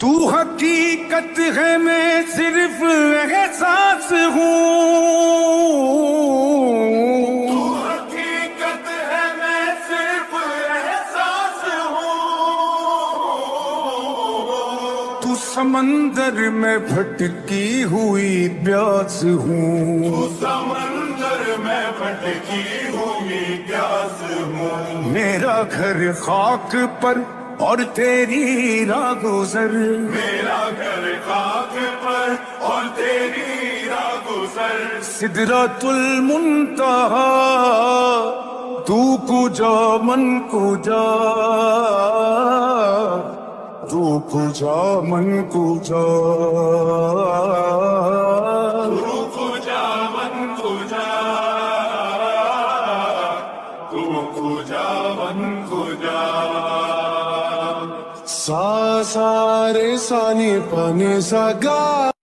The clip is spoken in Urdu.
تو حقیقت ہے میں صرف احساس ہوں، تو حقیقت ہے میں صرف احساس ہوں، تو سمندر میں بھٹکی ہوئی پیاس ہوں، تو سمندر میں بھٹکی ہوئی پیاس ہوں، میرا گھر خاک پر اور تیری راہ گزر، میرا گھر خاک پر اور تیری راہ گزر، سدرۃ المنتہا تو کجا من کجا، تو کجا من کجا، تو کجا من کجا، تو کجا من کجا، سا سا رے سا نی پا نی سا گا